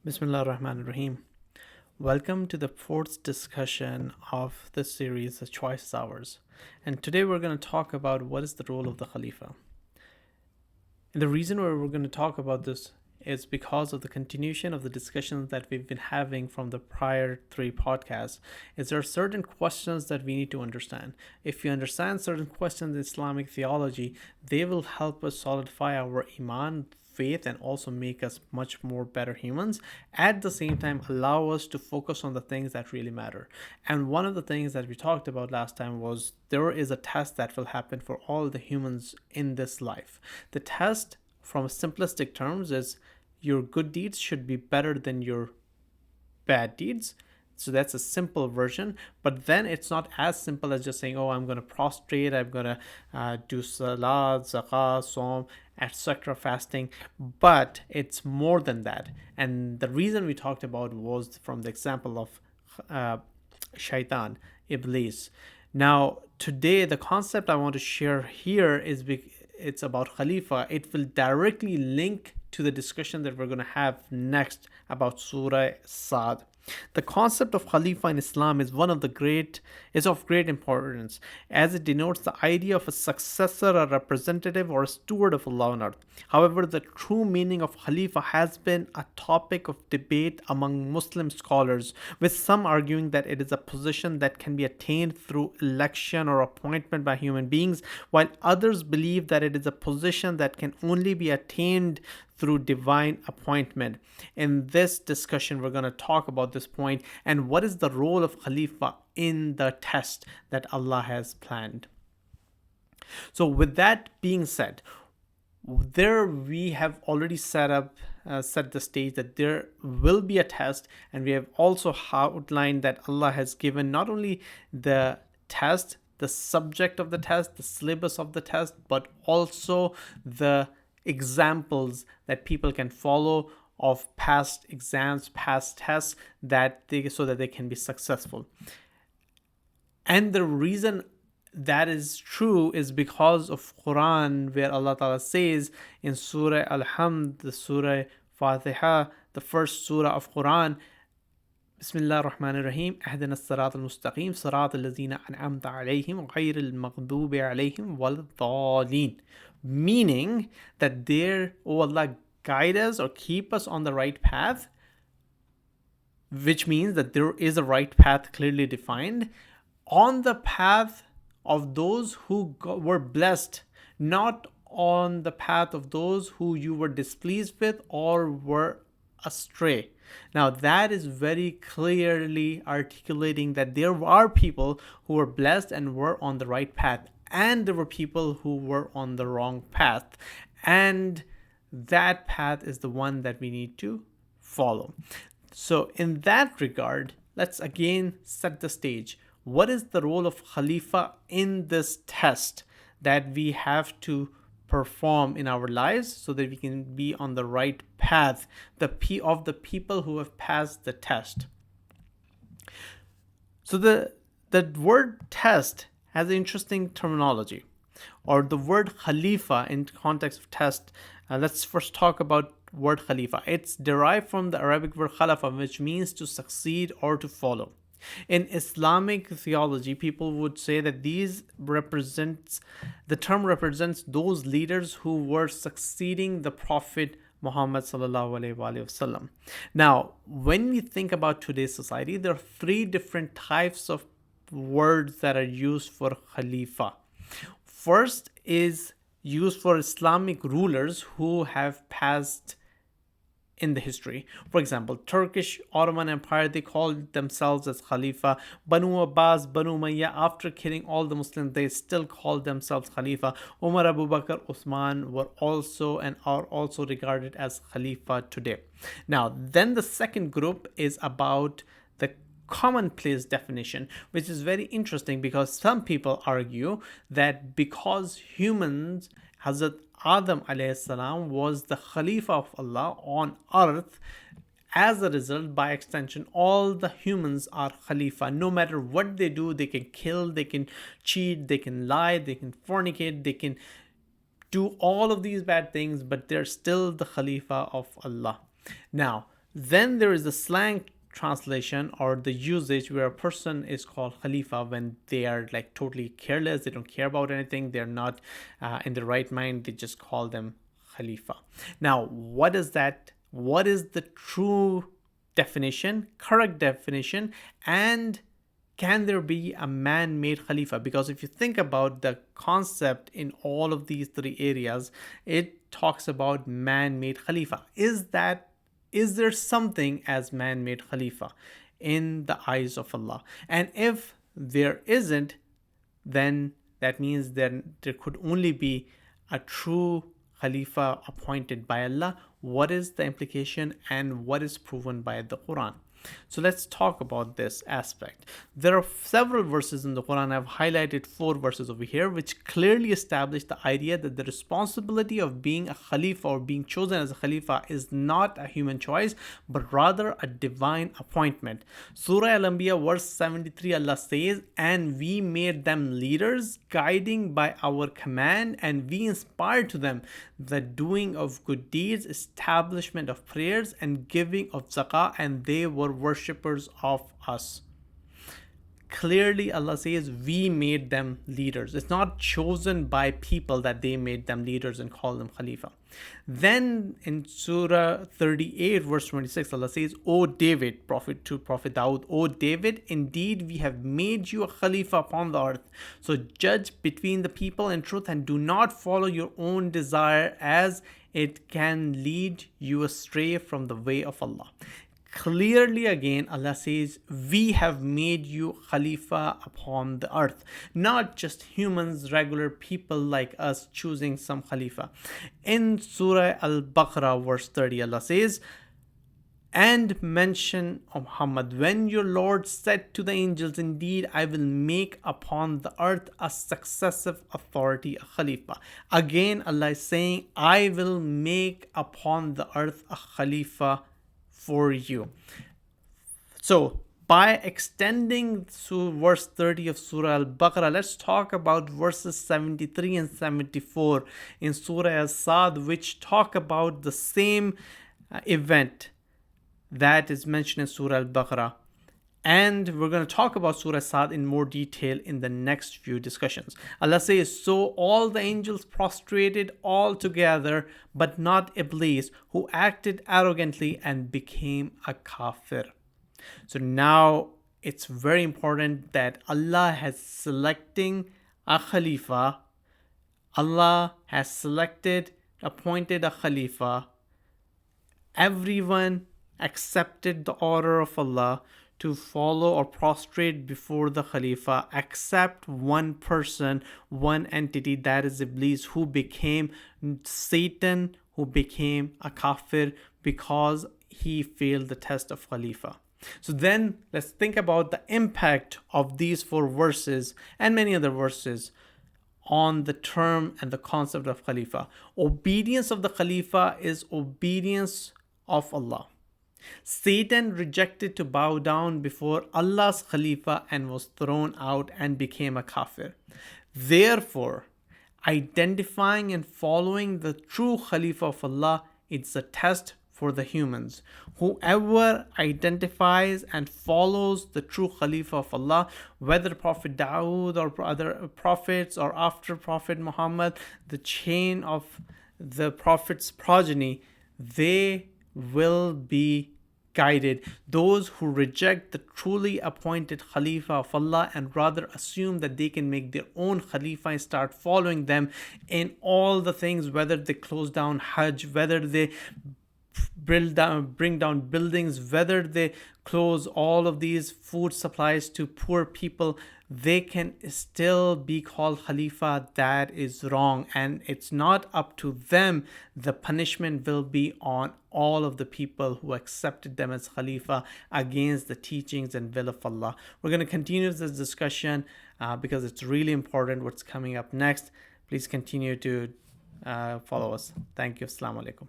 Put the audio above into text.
Bismillah ar-Rahman ar-Rahim. Welcome to the fourth discussion of this series, The Choice is Ours. And today we're going to talk about what is the role of the Khalifa. And the reason why we're going to talk about this is because of the continuation of the discussions that we've been having from the prior three podcasts. Is there are certain questions that we need to understand. If you understand certain questions in Islamic theology, they will help us solidify our iman, faith, and also make us much more better humans. At the same time, allow us to focus on the things that really matter. And one of the things that we talked about last time was there is a test that will happen for all the humans in this life. The test, from simplistic terms, is your good deeds should be better than your bad deeds. So that's a simple version, but then it's not as simple as just saying, oh, I'm going to prostrate, I'm going to do salat, zakah, som, etc., fasting, but it's more than that. And the reason we talked about was from the example of shaitan, iblis. Now, today, the concept I want to share here is it's about Khalifa. It will directly link to the discussion that we're going to have next about Surah Sad. The concept of Khalifa in Islam is of great importance, as it denotes the idea of a successor, a representative, or a steward of Allah on earth. However, the true meaning of Khalifa has been a topic of debate among Muslim scholars, with some arguing that it is a position that can be attained through election or appointment by human beings, while others believe that it is a position that can only be attained through divine appointment. In this discussion, we're going to talk about this point and what is the role of Khalifa in the test that Allah has planned. So with that being said, there we have already set the stage that there will be a test, and we have also outlined that Allah has given not only the test, the subject of the test, the syllabus of the test, but also the examples that people can follow of past exams, past tests, so that they can be successful. And the reason that is true is because of Quran, where Allah Ta'ala says in Surah Al-Hamd, the Surah Fatiha, the first Surah of Quran, Bismillah ar-Rahman ar-Rahim, Ahdina as-Sirat al-Mustaqim, Sirat al-Lazina an'amta alayhim, Ghayr al-Maghdubi alayhim, wal-Dhalin. Meaning that oh Allah, guide us or keep us on the right path, which means that there is a right path clearly defined, on the path of those who were blessed, not on the path of those who you were displeased with or were astray. Now that is very clearly articulating that there are people who were blessed and were on the right path, and there were people who were on the wrong path, and that path is the one that we need to follow. So in that regard, let's again set the stage. What is the role of Khalifa in this test that we have to perform in our lives so that we can be on the right path of the people who have passed the test? So the word test has interesting terminology, or the word Khalifa in context of test. Let's first talk about word Khalifa. It's derived from the Arabic word Khalafa, which means to succeed or to follow. In Islamic theology, people would say that the term represents those leaders who were succeeding the Prophet Muhammad sallallahu alaihi wasallam. Now, when we think about today's society, there are three different types of words that are used for Khalifa. First is used for Islamic rulers who have passed in the history. For example, Turkish Ottoman Empire, they called themselves as Khalifa. Banu Abbas, Banu Umayyah, after killing all the Muslims, they still called themselves Khalifa. Umar, Abu Bakr, Uthman were also and are also regarded as Khalifa today. Now, then the second group is about the commonplace definition, which is very interesting because some people argue that because humans, Hazrat Adam alayhi salam was the Khalifa of Allah on earth, as a result, by extension, all the humans are Khalifa. No matter what they do, they can kill, they can cheat, they can lie, they can fornicate, they can do all of these bad things, but they're still the Khalifa of Allah. Now, Then there is the slang translation or the usage where a person is called Khalifa when they are like totally careless, they don't care about anything, they're not in the right mind, they just call them Khalifa. Now, what is that? What is the true definition, correct definition, and can there be a man-made Khalifa? Because if you think about the concept in all of these three areas, it talks about man-made Khalifa. Is there something as man-made Khalifa in the eyes of Allah? And if there isn't, then that means there could only be a true Khalifa appointed by Allah. What is the implication and what is proven by the Quran? So let's talk about this aspect. There are several verses in the Quran. I've highlighted 4 verses over here which clearly establish the idea that the responsibility of being a Khalifa or being chosen as a Khalifa is not a human choice but rather a divine appointment. Surah Al-Anbiya verse 73, Allah says, "And we made them leaders, guiding by our command, and we inspired to them the doing of good deeds, establishment of prayers, and giving of zakah, and they were worshippers of us." Clearly, Allah says we made them leaders. It's not chosen by people that they made them leaders and call them Khalifa. Then in Surah 38 verse 26, Allah says, "O David," prophet to Prophet Dawood, "O David, indeed we have made you a Khalifa upon the earth. So judge between the people in truth and do not follow your own desire, as it can lead you astray from the way of Allah." Clearly again, Allah says, we have made you Khalifa upon the earth. Not just humans, regular people like us choosing some Khalifa. In Surah Al-Baqarah verse 30, Allah says, "And mention, O Muhammad, when your Lord said to the angels, indeed I will make upon the earth a successive authority, a Khalifa." Again, Allah is saying, I will make upon the earth a Khalifa for you. So by extending to verse 30 of Surah Al-Baqarah, let's talk about verses 73 and 74 in Surah As-Sad, which talk about the same event that is mentioned in Surah Al-Baqarah. And we're going to talk about Surah Sad in more detail in the next few discussions. Allah says, "So all the angels prostrated all together, but not Iblis, who acted arrogantly and became a kafir." So now it's very important that Allah has selecting a Khalifa. Allah has appointed a Khalifa. Everyone accepted the order of Allah to follow or prostrate before the Khalifa, except one person, one entity, that is Iblis, who became Satan, who became a kafir because he failed the test of Khalifa. So then let's think about the impact of these 4 verses and many other verses on the term and the concept of Khalifa. Obedience of the Khalifa is obedience of Allah. Satan rejected to bow down before Allah's Khalifa and was thrown out and became a kafir. Therefore, identifying and following the true Khalifa of Allah is a test for the humans. Whoever identifies and follows the true Khalifa of Allah, whether Prophet Dawood or other prophets or after Prophet Muhammad, the chain of the Prophet's progeny, they will be guided. Those who reject the truly appointed Khalifa of Allah and rather assume that they can make their own Khalifa and start following them in all the things, whether they close down Hajj, whether they bring down buildings, whether they close all of these food supplies to poor people, they can still be called Khalifa. That is wrong, and it's not up to them. The punishment will be on all of the people who accepted them as Khalifa against the teachings and will of Allah. We're going to continue this discussion because it's really important what's coming up next. Please continue to follow us. Thank you. Assalamu alaikum.